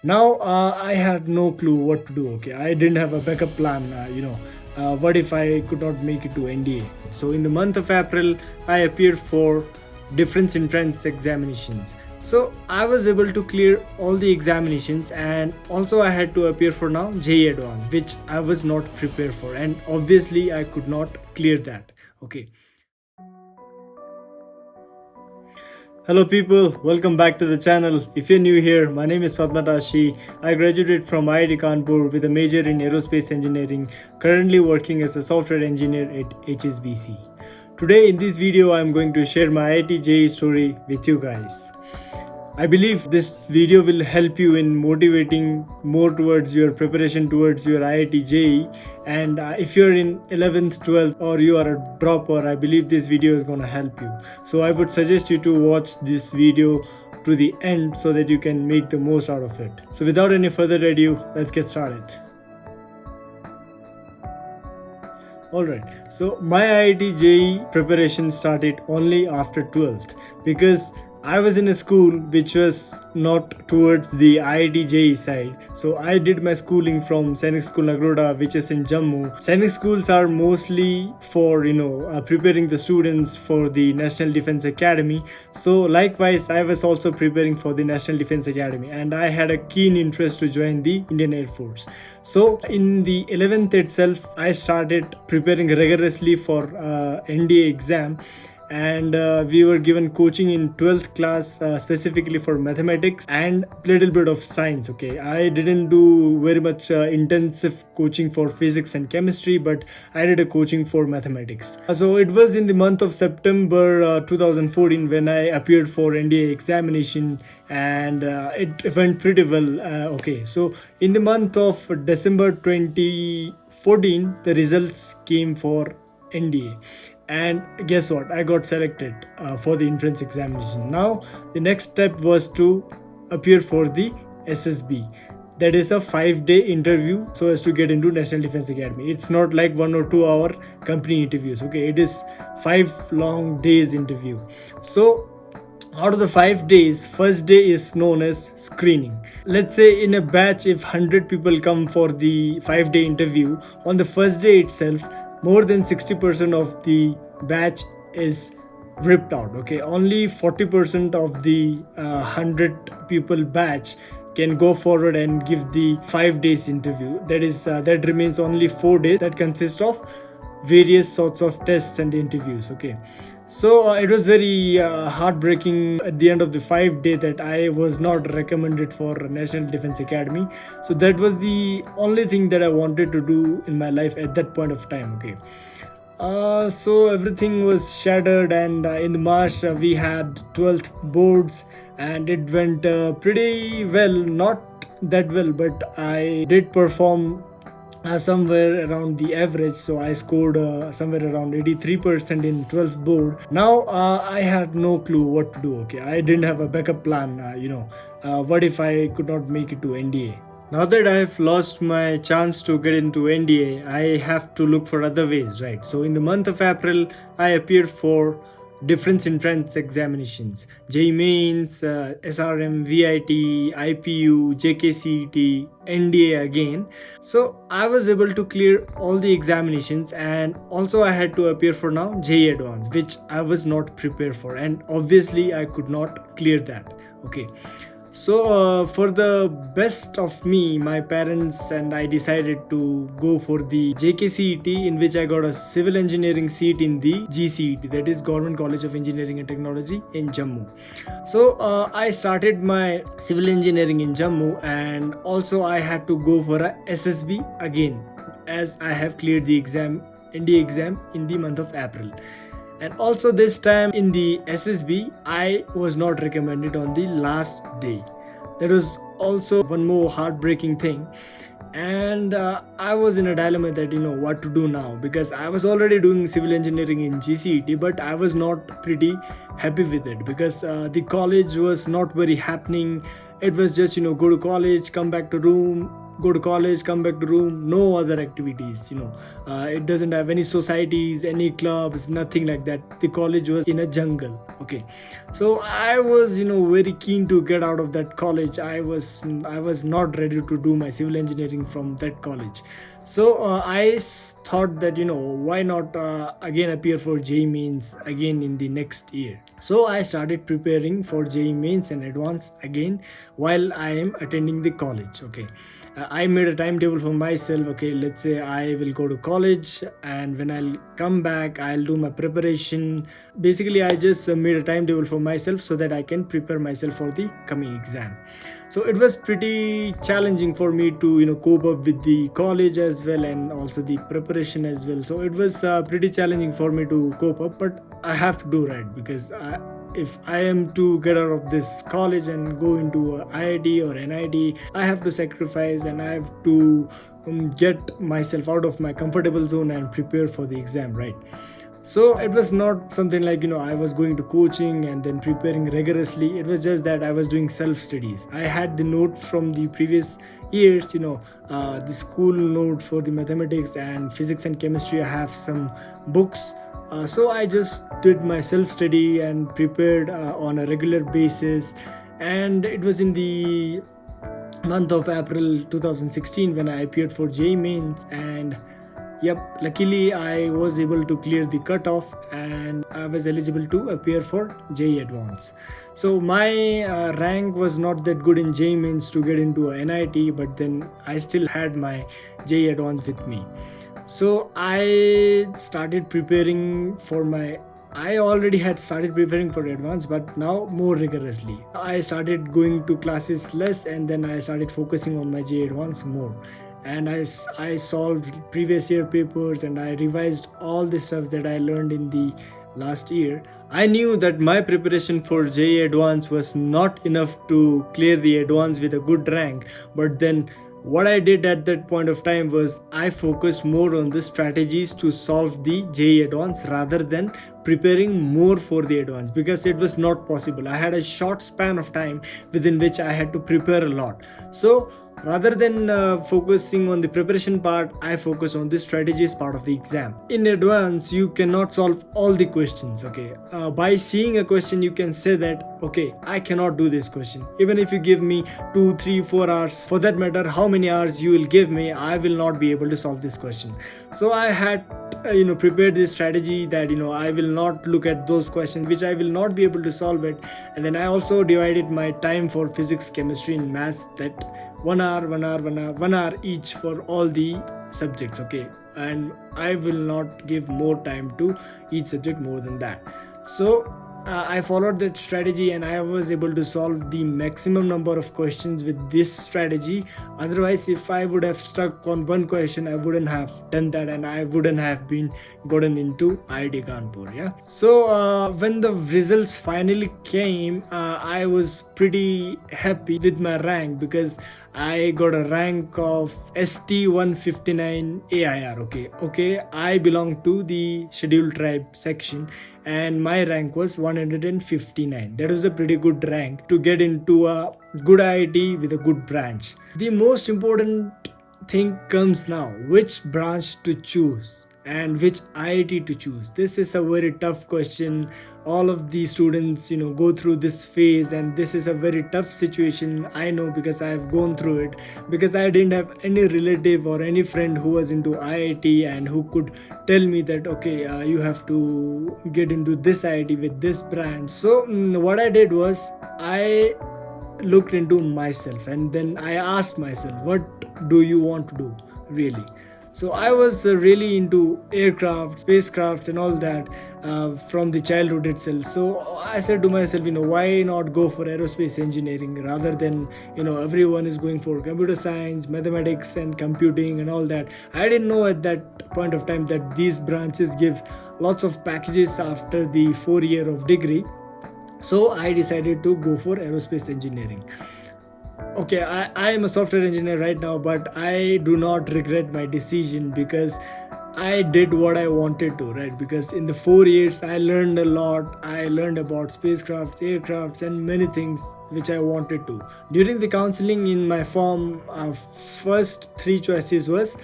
Now I had no clue what to do. Okay, I didn't have a backup plan. What if I could not make it to NDA? So in the month of April, I appeared for difference entrance examinations. So I was able to clear all the examinations, and also I had to appear for now JEE Advanced, which I was not prepared for, and obviously I could not clear that. Okay. Hello people, welcome back to the channel. If you're new here, my name is Padma Tashi. I graduated from IIT Kanpur with a major in Aerospace engineering, currently working as a software engineer at HSBC. Today in this video, I'm going to share my IIT JEE story with you guys. I believe this video will help you in motivating more towards your preparation towards your IIT JEE. And if you're in 11th, 12th, or you are a dropper, I believe this video is going to help you. So I would suggest you to watch this video to the end so that you can make the most out of it. So without any further ado, let's get started. Alright, so my IIT JEE preparation started only after 12th because I was in a school which was not towards the IIT JEE side. So I did my schooling from Sainik School Nagroda, which is in Jammu. Sainik schools are mostly for preparing the students for the National Defence Academy. So likewise, I was also preparing for the National Defence Academy, and I had a keen interest to join the Indian Air Force. So in the 11th itself, I started preparing rigorously for NDA exam, and we were given coaching in 12th class specifically for mathematics and little bit of science. Okay, I didn't do very much intensive coaching for physics and chemistry, but I did a coaching for mathematics. So it was in the month of September 2014 when I appeared for NDA examination, and it went pretty well. Okay, so in the month of December 2014, the results came for NDA, and guess what, I got selected for the entrance examination. Now the next step was to appear for the SSB. That is a 5-day interview so as to get into National Defence Academy. It's not like 1 or 2 hour company interviews. Okay, it is 5 long days interview. So out of the 5 days, first day is known as screening. Let's say in a batch, if 100 people come for the 5-day interview, on the first day itself, more than 60% of the batch is ripped out. Okay, only 40% of the 100 people batch can go forward and give the 5 days interview. That remains only 4 days that consist of various sorts of tests and interviews. Okay, so it was very heartbreaking at the end of the 5 day that I was not recommended for National Defence Academy. So that was the only thing that I wanted to do in my life at that point of time. Okay, so everything was shattered, and in the March we had 12th boards, and it went pretty well. Not that well, but I did perform somewhere around the average. So I scored somewhere around 83% in 12th board. Now I had no clue what to do. Okay, I didn't have a backup plan. What if I could not make it to NDA? Now that I have lost my chance to get into NDA, I have to look for other ways, right? So in the month of April, I appeared for difference entrance examinations: JEE Mains, SRM, VIT, IPU, JKCET, NDA again. So I was able to clear all the examinations, and also I had to appear for now JEE Advanced, which I was not prepared for, and obviously I could not clear that. Okay, so for the best of me, my parents and I decided to go for the JKCET, in which I got a civil engineering seat in the GCET, that is Government College of Engineering and Technology in Jammu. So I started my civil engineering in Jammu, and also I had to go for a SSB again, as I have cleared the exam, NDA exam, in the month of April. And also this time in the SSB, I was not recommended on the last day. There was also one more heartbreaking thing, and I was in a dilemma that what to do now, because I was already doing civil engineering in GCET, but I was not pretty happy with it because the college was not very happening. It was just go to college, come back to room, go to college, come back to room, no other activities, it doesn't have any societies, any clubs, nothing like that. The college was in a jungle. Okay, so I was very keen to get out of that college. I was not ready to do my civil engineering from that college. So thought that why not again appear for JEE Mains again in the next year. So I started preparing for JEE Mains and advance again while I am attending the college. Okay, I made a timetable for myself. Okay, let's say I will go to college, and when I'll come back, I'll do my preparation. Basically, I just made a timetable for myself so that I can prepare myself for the coming exam. So it was pretty challenging for me to cope up with the college as well, and also the preparation as well. So it was pretty challenging for me to cope up, but I have to do right, because if I am to get out of this college and go into a IIT or NIT, I have to sacrifice, and I have to get myself out of my comfortable zone and prepare for the exam, right? So it was not something like I was going to coaching and then preparing rigorously. It was just that I was doing self studies. I had the notes from the previous years, the school notes for the mathematics and physics and chemistry. I have some books. So I just did my self study and prepared on a regular basis. And it was in the month of April 2016 when I appeared for JEE Mains, and yep, luckily I was able to clear the cutoff and I was eligible to appear for JEE Advance. So my rank was not that good in JEE Mains to get into a NIT, but then I still had my JEE Advance with me. So I started preparing for I already had started preparing for advance, but now more rigorously. I started going to classes less, and then I started focusing on my JEE Advance more. And I solved previous year papers, and I revised all the stuff that I learned in the last year. I knew that my preparation for JEE Advance was not enough to clear the advance with a good rank, but then what I did at that point of time was I focused more on the strategies to solve the JEE Advance rather than preparing more for the advance, because it was not possible. I had a short span of time within which I had to prepare a lot. So rather than focusing on the preparation part, I focus on the strategies part of the exam. In advance, you cannot solve all the questions. Okay, by seeing a question, you can say that, okay, I cannot do this question. Even if you give me 2, 3, 4 hours, for that matter, how many hours you will give me, I will not be able to solve this question. So I had prepared this strategy that I will not look at those questions which I will not be able to solve it. And then I also divided my time for physics, chemistry, and maths, that 1 hour, 1 hour, 1 hour, 1 hour each for all the subjects. Okay, and I will not give more time to each subject more than that. So I followed that strategy, and I was able to solve the maximum number of questions with this strategy. Otherwise, if I would have stuck on one question, I wouldn't have done that, and I wouldn't have been gotten into IIT Kanpur. Yeah. So when the results finally came, I was pretty happy with my rank, because I got a rank of ST 159 AIR. Okay, I belong to the scheduled tribe section, and my rank was 159. That was a pretty good rank to get into a good IIT with a good branch. The most important thing comes now: which branch to choose and which IIT to choose. This is a very tough question. All of the students go through this phase, and this is a very tough situation. I know, because I have gone through it, because I didn't have any relative or any friend who was into IIT and who could tell me that, okay, you have to get into this IIT with this branch. So what I did was I looked into myself, and then I asked myself, what do you want to do really? So I was really into aircraft, spacecrafts, and all that from the childhood itself. So I said to myself, why not go for aerospace engineering rather than, everyone is going for computer science, mathematics, and computing and all that. I didn't know at that point of time that these branches give lots of packages after the 4 year of degree. So I decided to go for aerospace engineering. Okay, I am a software engineer right now, but I do not regret my decision, because I did what I wanted to, right? Because in the 4 years, I learned a lot. I learned about spacecrafts, aircrafts, and many things which I wanted to. During the counseling in my form, first three choices was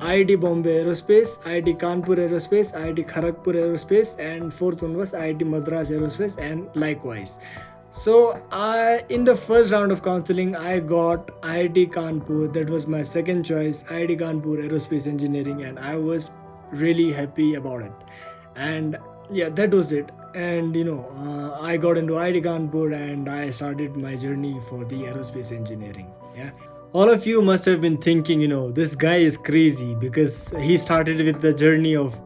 IIT Bombay Aerospace, IIT Kanpur Aerospace, IIT Kharagpur Aerospace, and fourth one was IIT Madras Aerospace, and likewise. So in the first round of counseling, I got IIT Kanpur. That was my second choice, IIT Kanpur Aerospace Engineering, and I was really happy about it. And yeah, that was it. And I got into IIT Kanpur and I started my journey for the aerospace engineering. Yeah. All of you must have been thinking, this guy is crazy because he started with the journey of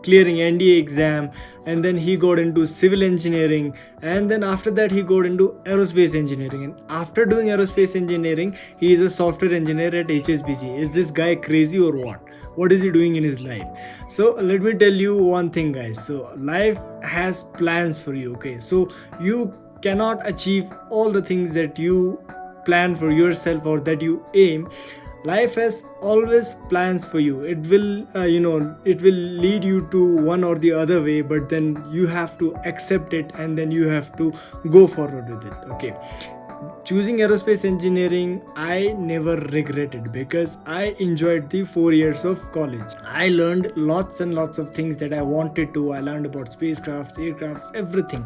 clearing NDA exam, and then he got into civil engineering, and then after that he got into aerospace engineering, and after doing aerospace engineering he is a software engineer at HSBC. Is this guy crazy or what is he doing in his life? So let me tell you one thing, guys. So life has plans for you, okay? So you cannot achieve all the things that you plan for yourself or that you aim. Life has always plans for you. It will it will lead you to one or the other way, but then you have to accept it and then you have to go forward with it. Okay, choosing aerospace engineering, I never regretted because I enjoyed the 4 years of college. I learned lots and lots of things that I wanted to. I learned about spacecrafts, aircrafts, everything,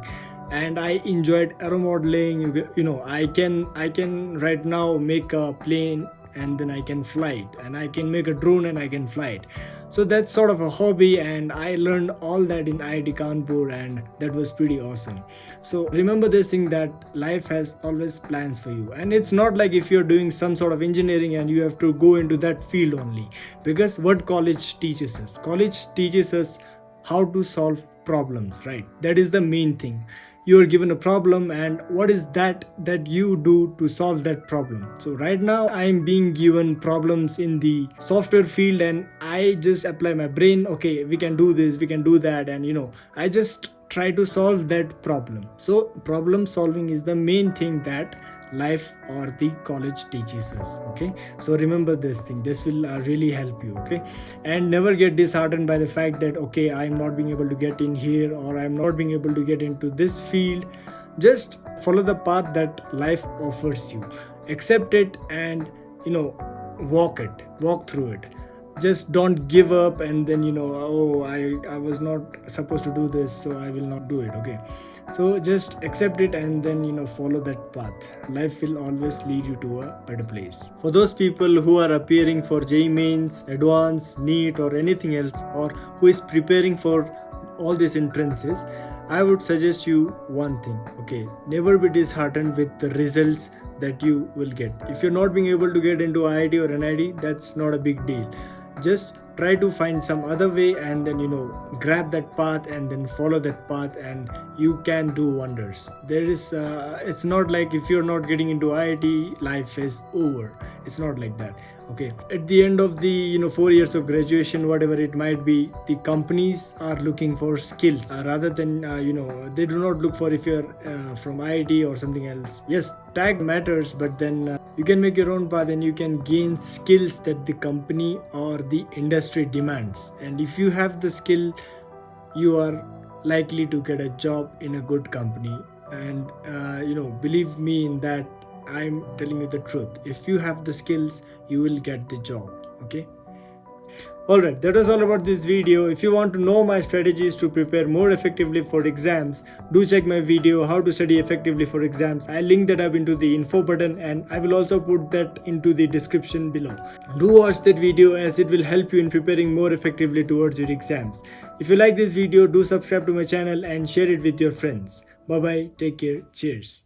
and I enjoyed aeromodeling. I can right now make a plane and then I can fly it, and I can make a drone and I can fly it. So that's sort of a hobby, and I learned all that in IIT Kanpur, and that was pretty awesome. So remember this thing, that life has always plans for you, and it's not like if you're doing some sort of engineering and you have to go into that field only. Because what college teaches us? College teaches us how to solve problems, right? That is the main thing. You are given a problem, and what is that you do to solve that problem? So right now I am being given problems in the software field, and I just apply my brain. Okay, we can do this, we can do that, and I just try to solve that problem. So problem solving is the main thing that life or the college teaches us. Okay, so remember this thing. This will really help you. Okay, and never get disheartened by the fact that okay, I'm not being able to get in here, or I'm not being able to get into this field. Just follow the path that life offers you, accept it, and walk through it. Just don't give up and then oh, I was not supposed to do this, so I will not do it. Okay, so just accept it and then follow that path. Life will always lead you to a better place. For those people who are appearing for JEE Mains, Advanced, NEET, or anything else, or who is preparing for all these entrances, I would suggest you one thing. Okay, never be disheartened with the results that you will get. If you're not being able to get into IIT or NIT, that's not a big deal. Just try to find some other way and then grab that path and then follow that path, and you can do wonders. There is it's not like if you're not getting into IIT, life is over. It's not like that. Okay, at the end of the 4 years of graduation, whatever it might be, the companies are looking for skills rather than they do not look for if you're from IIT or something else. Yes, tag matters, but then you can make your own path and you can gain skills that the company or the industry demands. And if you have the skill, you are likely to get a job in a good company. And believe me in that, I'm telling you the truth. If you have the skills, you will get the job. Okay, alright, that was all about this video. If you want to know my strategies to prepare more effectively for exams, do check my video how to study effectively for exams. I'll link that up into the info button, and I will also put that into the description below. Do watch that video as it will help you in preparing more effectively towards your exams. If you like this video, do subscribe to my channel and share it with your friends. Bye bye, take care, cheers.